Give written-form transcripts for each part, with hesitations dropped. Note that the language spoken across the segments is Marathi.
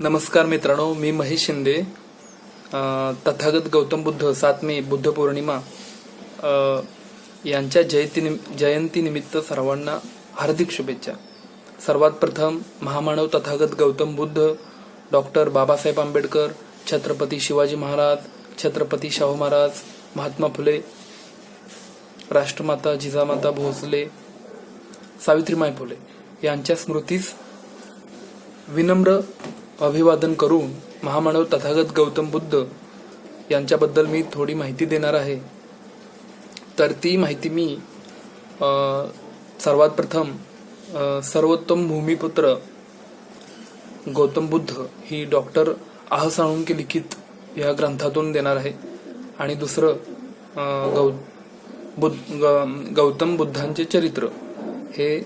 नमस्कार मित्रांनो, मी महेश शिंदे. तथागत गौतम बुद्ध 7 मे बुद्ध पौर्णिमा यांच्या जयंतीनिमित्त सर्वांना हार्दिक शुभेच्छा. सर्वात प्रथम महामानव तथागत गौतम बुद्ध, डॉक्टर बाबासाहेब आंबेडकर, छत्रपती शिवाजी महाराज, छत्रपती शाहू महाराज, महात्मा फुले, राष्ट्रमाता जिजामाता भोसले, सावित्रीमाई फुले यांच्या स्मृतीस विनम्र अभिवादन करून महामानव तथागत गौतम बुद्ध यांच्याबद्दल मी थोडी माहिती देणार आहे. तर ती माहिती मी सर्वात प्रथम सर्वोत्तम भूमिपुत्र गौतम बुद्ध ही डॉक्टर आह साळुंखे लिखित या ग्रंथातून देणार आहे. आणि दुसरं गौतम बुद्धांचे चरित्र हे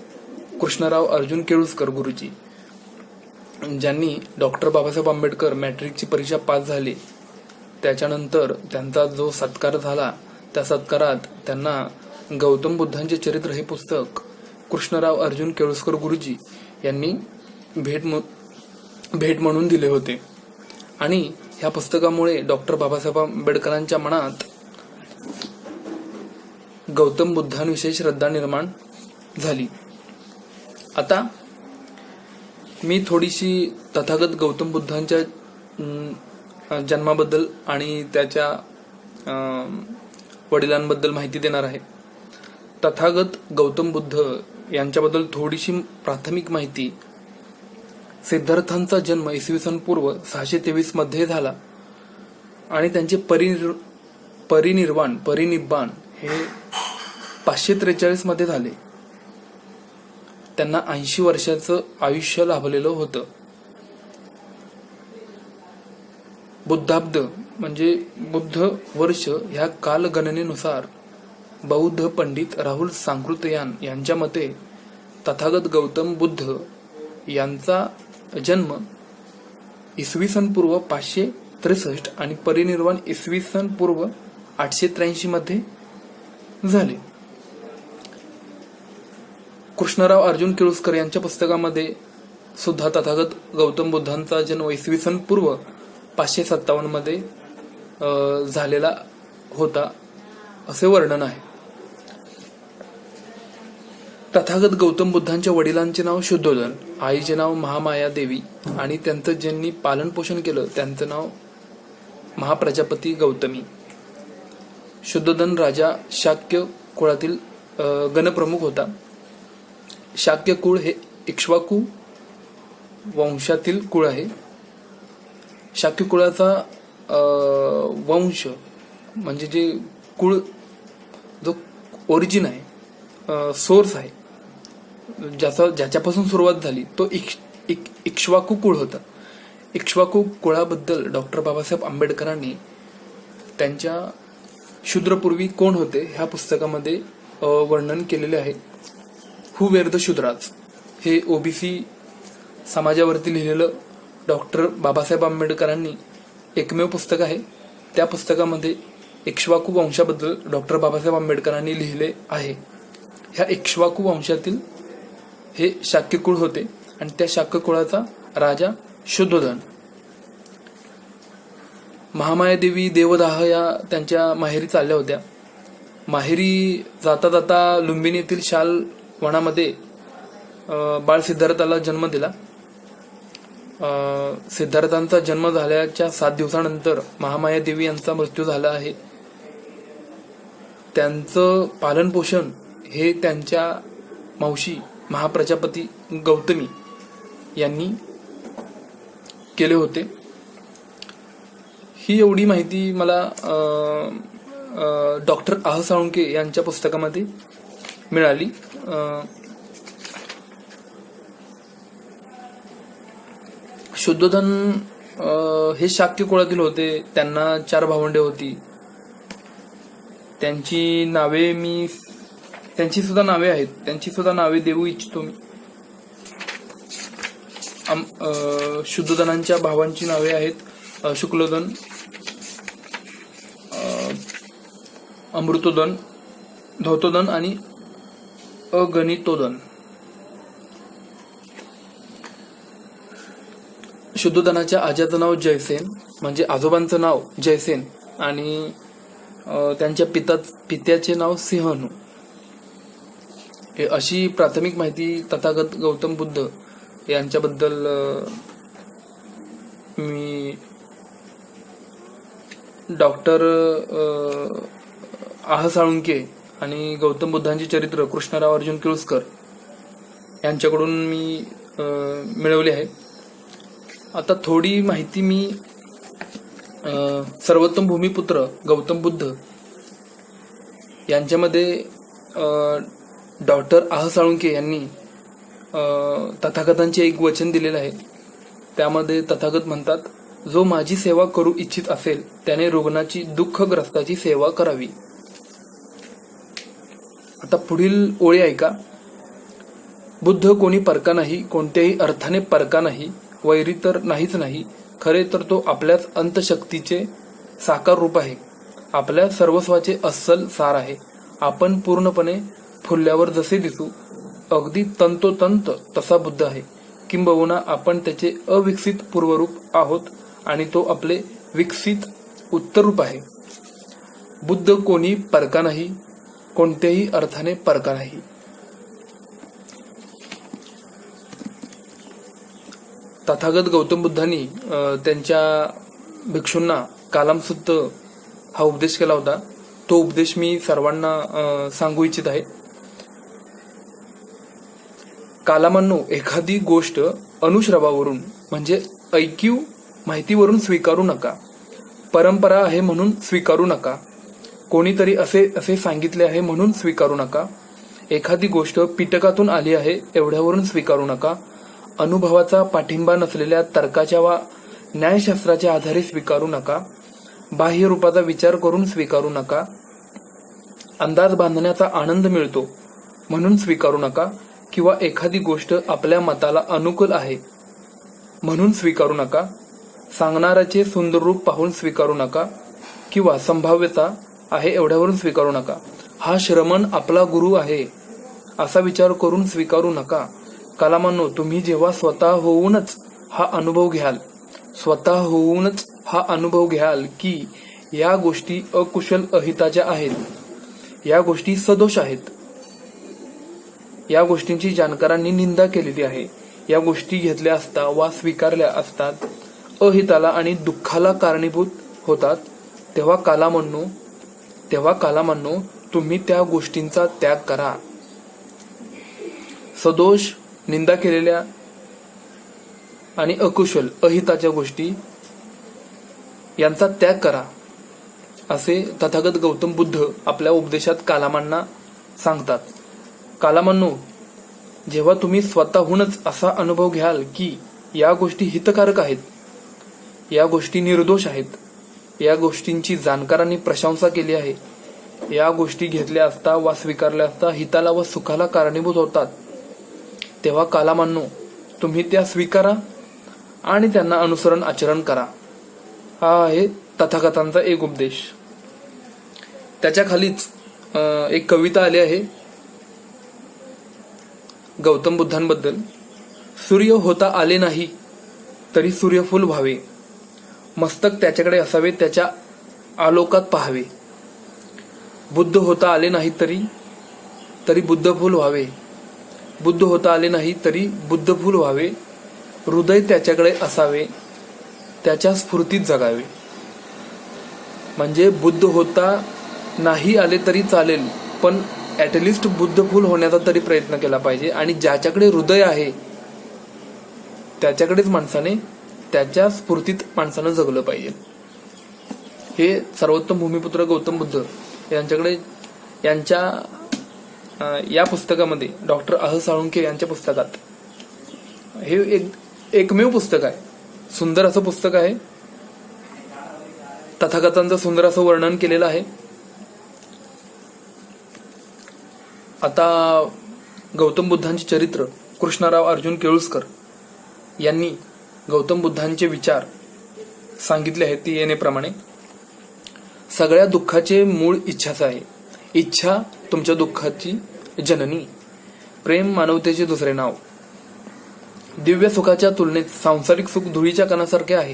कृष्णराव अर्जुन केळुसकर गुरुजी, ज्यांनी डॉक्टर बाबासाहेब आंबेडकर मॅट्रिकची परीक्षा पास झाली त्याच्यानंतर त्यांचा जो सत्कार झाला त्या सत्कारात त्यांना गौतम बुद्धांचे चरित्र हे पुस्तक कृष्णराव अर्जुन केळुसकर गुरुजी यांनी भेट म्हणून दिले होते. आणि ह्या पुस्तकामुळे डॉक्टर बाबासाहेब आंबेडकरांच्या मनात गौतम बुद्धांविषयी श्रद्धा निर्माण झाली. आता मी थोडीशी तथागत गौतम बुद्धांच्या जन्माबद्दल आणि त्याच्या वडिलांबद्दल माहिती देणार आहे. तथागत गौतम बुद्ध यांच्याबद्दल थोडीशी प्राथमिक माहिती. सिद्धार्थांचा जन्म इसवी पूर्व 623 मध्ये झाला आणि त्यांचे परिनिर्वाण हे 543 मध्ये झाले. त्यांना 80 वर्षाचं आयुष्य लाभलेलं होतं. बुद्धाब्द म्हणजे बुद्ध वर्ष ह्या कालगणनेनुसार बौद्ध पंडित राहुल सांकृतयान यांच्या मते तथागत गौतम बुद्ध यांचा जन्म इसवी पूर्व 563 आणि परिनिर्वाण इसवी पूर्व 883 मध्ये झाले. कृष्णराव अर्जुन केळुसकर यांच्या पुस्तकामध्ये सुद्धा तथागत गौतम बुद्धांचा जन्म इसवी पूर्व 557 मध्ये झालेला होता असे वर्णन आहे. तथागत गौतम बुद्धांच्या वडिलांचे नाव शुद्धोधन, आईचे नाव महामाया देवी आणि त्यांचं ज्यांनी पालन पोषण केलं त्यांचं नाव महाप्रजापती गौतमी. शुद्धोधन राजा शाक्य कुळातील गणप्रमुख होता. शाक्य कुळ हे इक्ष्वाकू वंशातील कुळ आहे. शाक्य कुळाचा वंश म्हणजे जे कुळ जो ओरिजिन आहे, सोर्स आहे, ज्याच्यापासून सुरुवात झाली तो इक्ष्वाकू कुळ होता. इक्ष्वाकू कुळाबद्दल डॉक्टर बाबासाहेब आंबेडकरांनी त्यांच्या शूद्रपूर्वी कोण होते ह्या पुस्तकामध्ये वर्णन केलेले आहे. हू वेर द शूद्राज हे ओबीसी समाजावरती लिहिलेलं डॉक्टर बाबासाहेब आंबेडकरांनी एकमेव पुस्तक आहे. त्या पुस्तकामध्ये इक्ष्वाकू वंशाबद्दल डॉक्टर बाबासाहेब आंबेडकरांनी लिहिले आहे. ह्या इक्ष्वाकू वंशातील हे शाक्यकुळ होते आणि त्या शाक्यकुळाचा राजा शुद्धोधन. महामाया देवी देवदाह या त्यांच्या माहेरी चालल्या होत्या. माहेरी जाता जाता लुंबिनी येथील शाल वनामध्ये बाळ सिद्धार्थाला जन्म दिला. सिद्धार्थांचा जन्म झाल्याच्या 7 दिवसानंतर महामाया देवी यांचा मृत्यू झाला आहे. त्यांचं पालन पोषण हे त्यांच्या मावशी महाप्रजापती गौतमी यांनी केले होते. ही एवढी माहिती मला डॉक्टर आह साळुंखे यांच्या पुस्तकामध्ये मिळाली. शुद्धोधन हे शाक्य कुळातील होते. त्यांना 4 भावंडे होती. त्यांची सुद्धा नावे आहेत. त्यांची सुद्धा नावे देऊ इच्छितो मी. शुद्धोधनांच्या भावांची नावे आहेत शुक्लोदन, अमृतोदन, धौतोदन आणि अगणितोदन. शुद्धोधनाच्या आज्याचं नाव जयसेन, म्हणजे आजोबांचं नाव जयसेन, आणि त्यांच्या पित्याचे नाव सिंहनू. हे अशी प्राथमिक माहिती तथागत गौतम बुद्ध यांच्याबद्दल मी डॉक्टर आह साळुंके आणि गौतम बुद्धांचे चरित्र कृष्णराव अर्जुन केळुसकर यांच्याकडून मी मिळवली आहे. आता थोडी माहिती मी सर्वोत्तम भूमिपुत्र गौतम बुद्ध यांच्यामध्ये डॉक्टर आह साळुंके यांनी तथागतांचे एक वचन दिलेलं आहे. त्यामध्ये तथागत म्हणतात, जो माझी सेवा करू इच्छित असेल त्याने रुग्णाची दुःखग्रस्ताची सेवा करावी. आता पुढील ओळी ऐका. बुद्ध कोणी परका नाही, कोणत्याही अर्थाने परका नाही, वैरी तर नाहीच नाही, खरे तर तो आपल्याच अंतशक्तीचे साकार रूप आहे, आपल्या सर्वस्वाचे अस्सल सार आहे. आपण पूर्णपणे फुलल्यावर जसे दिसू अगदी तंतोतंत तसा बुद्ध आहे, किंबहुना आपण त्याचे अविकसित पूर्वरूप आहोत आणि तो आपले विकसित उत्तररूप आहे. बुद्ध कोणी परका नाही, कोणत्याही अर्थाने परका नाही. तथागत गौतम बुद्धांनी त्यांच्या भिक्षूंना कालामसुत्त हा उपदेश केला होता. तो उपदेश मी सर्वांना सांगू इच्छित आहे. कालामांनो, एखादी गोष्ट अनुश्रवावरून म्हणजे ऐकीव माहितीवरून स्वीकारू नका. परंपरा आहे म्हणून स्वीकारू नका. कोणीतरी असे सांगितले आहे म्हणून स्वीकारू नका. एखादी गोष्ट पिटकातून आली आहे एवढ्यावरून स्वीकारू नका. अनुभवाचा पाठिंबा नसलेल्या तर्काच्या वा न्यायशास्त्राच्या आधारे स्वीकारू नका. बाह्य रूपाचा विचार करून स्वीकारू नका. अंदाज बांधण्याचा आनंद मिळतो म्हणून स्वीकारू नका, किंवा एखादी गोष्ट आपल्या मताला अनुकूल आहे म्हणून स्वीकारू नका. सांगणाऱ्याचे सुंदर रूप पाहून स्वीकारू नका, किंवा संभाव्यता आहे एवढ्यावरून स्वीकारू नका. हा श्रमण आपला गुरु आहे असा विचार करून स्वीकारू नका. कालामांनो, तुम्ही जेव्हा स्वतः होऊनच हा अनुभव घ्याल की या गोष्टी अकुशल अहिताच्या आहेत, या गोष्टी सदोष आहेत, या गोष्टींची जाणकारांनी निंदा केलेली आहे, या गोष्टी घेतल्या असता वा स्वीकारल्या असतात अहिताला आणि दुःखाला कारणीभूत होतात, तेव्हा कालामांनो तुम्ही त्या गोष्टींचा त्याग करा. सदोष, निंदा केलेल्या आणि अकुशल अहिताच्या गोष्टी यांचा त्याग करा, असे तथागत गौतम बुद्ध आपल्या उपदेशात कालामांना सांगतात. कालामांनो, जेव्हा तुम्ही स्वतःहूनच असा अनुभव घ्याल की या गोष्टी हितकारक आहेत, या गोष्टी निर्दोष आहेत, या गोष्टींची जाणकारांनी प्रशंसा केली आहे, या गोष्टी घेतल्या असता वा स्वीकारल्या असता हिताला व सुखाला कारणीभूत होतात, तेव्हा कालामांनो तुम्ही त्या स्वीकारा आणि त्यांना अनुसरण आचरण करा. हा आहे तथागतांचा एक उपदेश. त्याच्या खालीच एक कविता आली आहे गौतम बुद्धांबद्दल. सूर्य होता आले नाही तरी सूर्यफूल व्हावे, मस्तक त्याच्याकडे असावे त्याच्या आलोकात पाहावे. बुद्ध होता आले नाही तरी बुद्धफूल व्हावे, बुद्ध होता आले नाही तरी बुद्धफूल व्हावे. हृदय त्याच्याकडे असावे त्याच्या स्फूर्तीत जगावे. म्हणजे बुद्ध होता नाही आले तरी चालेल, पण ॲटलिस्ट बुद्धफूल होण्याचा तरी प्रयत्न केला पाहिजे. आणि ज्याच्याकडे हृदय आहे त्याच्याकडेच माणसाने, त्याच्या स्फूर्तीत माणसानं जगलं पाहिजे. हे सर्वोत्तम भूमिपुत्र गौतम बुद्ध यांच्या या पुस्तकामध्ये, डॉक्टर आह साळुंके यांच्या पुस्तकात, हे एकमेव पुस्तक आहे. सुंदर असं पुस्तक आहे. तथागतांचं सुंदर असं वर्णन केलेलं आहे. आता गौतम बुद्धांचे चरित्र कृष्णराव अर्जुन केळुसकर यांनी गौतम बुद्धांचे विचार सांगितले आहेत ती येण्याप्रमाणे. सगळ्या दुःखाचे मूळ इच्छाच आहे. इच्छा तुमच्या दुःखाची जननी. प्रेम मानवतेचे दुसरे नाव. दिव्य सुखाच्या तुलनेत सांसारिक सुख धुळीच्या कणासारखे आहे.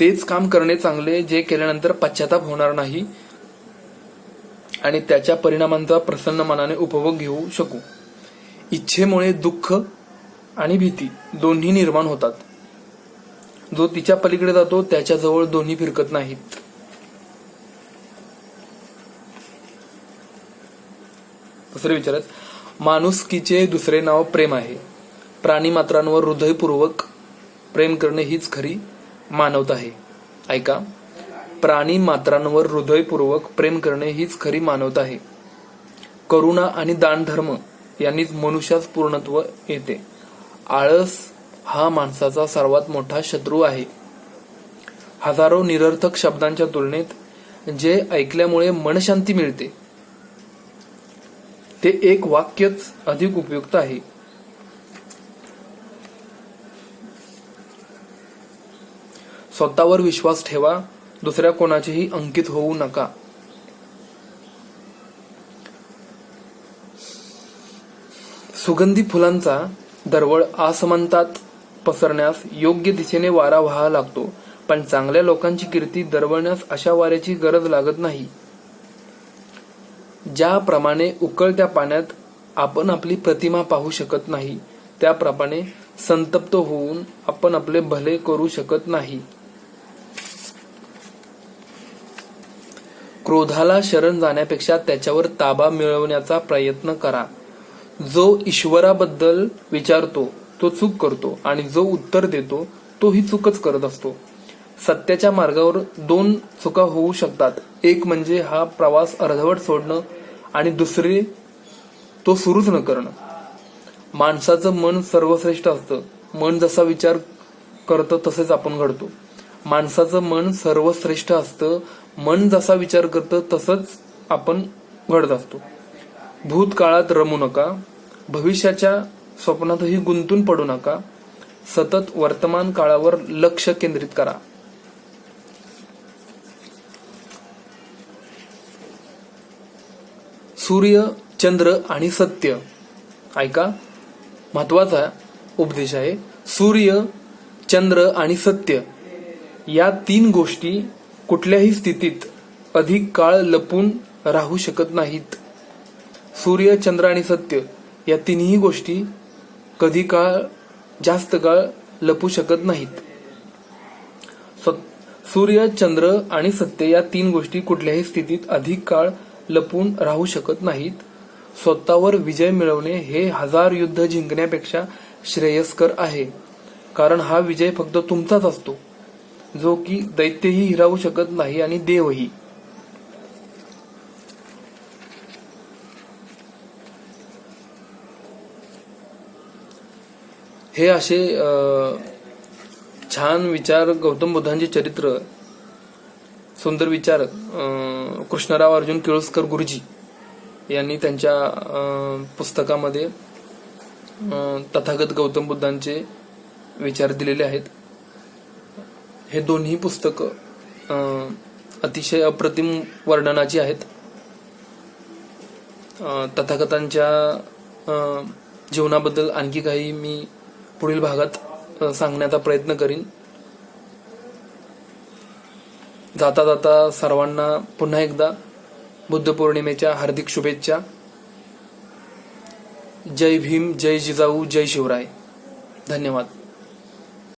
तेच काम करणे चांगले जे केल्यानंतर पश्चाताप होणार नाही आणि त्याच्या परिणामांचा प्रसन्न मनाने उपभोग घेऊ शकू. इच्छेमुळे दुःख आणि भीती दोन्ही निर्माण होतात. जो तिच्या पलीकडे जातो त्याच्याजवळ दोन्ही फिरकत नाहीत. दुसरे विचारत, माणुसकीचे दुसरे नाव प्रेम आहे. प्राणी मात्रांवर हृदयपूर्वक प्रेम करणे हीच खरी मानवता आहे. ऐका, प्राणी मात्रांवर हृदयपूर्वक प्रेम करणे हीच खरी मानवता आहे. करुणा आणि दानधर्म यांनीच मनुष्यास पूर्णत्व येते. आळस हा माणसाचा सर्वात मोठा शत्रू आहे. हजारो निरर्थक शब्दांच्या तुलनेत जे ऐकल्यामुळे मनशांती मिळते ते एक वाक्यच अधिक उपयुक्त आहे. स्वतःवर विश्वास ठेवा, दुसऱ्या कोणाचेही अंकित होऊ नका. सुगंधी फुलांचा दरवळ आसमंतात पसरण्यास योग्य दिशेने वारा व्हावा लागतो, पण चांगल्या लोकांची कीर्ती दरवळण्यास अशा वाऱ्याची गरज लागत नाही. ज्याप्रमाणे उकळत्या पाण्यात आपण आपली प्रतिमा पाहू शकत नाही, त्याप्रमाणे संतप्त होऊन आपण आपले भले करू शकत नाही. क्रोधाला शरण जाण्यापेक्षा त्याच्यावर ताबा मिळवण्याचा प्रयत्न करा. जो ईश्वराबद्दल विचारतो तो चूक करतो आणि जो उत्तर देतो तोही चूकच करत असतो. सत्याच्या मार्गावर दोन चुका होऊ शकतात. एक म्हणजे हा प्रवास अर्धवट सोडणं आणि दुसरी तो सुरूच न करणं. माणसाचं मन सर्वश्रेष्ठ असतं. मन जसा विचार करतं तसेच आपण घडतो. माणसाचं मन सर्वश्रेष्ठ असतं. मन जसा विचार करतं तसंच आपण घडत असतो. भूतकाळात रमू नका. भविष्याच्या स्वप्नातही गुंतून पडू नका. सतत वर्तमान काळावर लक्ष केंद्रित करा. सूर्य, चंद्र आणि सत्य. ऐका, महत्वाचा उपदेश आहे. सूर्य, चंद्र आणि सत्य या तीन गोष्टी कुठल्याही स्थितीत अधिक काळ लपून राहू शकत नाहीत. सूर्य, चंद्र आणि सत्य या तिन्ही गोष्टी कधी जास्त काळ लपू शकत नाहीत. सूर्य, चंद्र आणि सत्य या तीन गोष्टी कुठल्याही स्थितीत अधिक काळ लपून राहू शकत नाहीत. स्वतःवर विजय मिळवणे हे 1000 युद्ध जिंकण्यापेक्षा श्रेयस्कर आहे. कारण हा विजय फक्त तुमचाच असतो, जो की दैत्यही हिरावू शकत नाही आणि देवही. हे असे छान विचार, गौतम बुद्धांचे चरित्र, सुंदर विचार कृष्णराव अर्जुन केळुसकर गुरुजी यांनी त्यांच्या पुस्तकामध्ये तथागत गौतम बुद्धांचे विचार दिलेले आहेत. हे दोन्ही पुस्तकं अतिशय अप्रतिम वर्णनाची आहेत. तथागतांच्या जीवनाबद्दल आणखी काही मी पुढील भागात सांगण्याचा प्रयत्न करीन. जाता जाता सर्वांना पुन्हा एकदा बुद्ध पौर्णिमेच्या हार्दिक शुभेच्छा. जय भीम, जय जिजाऊ, जय शिवराय. धन्यवाद.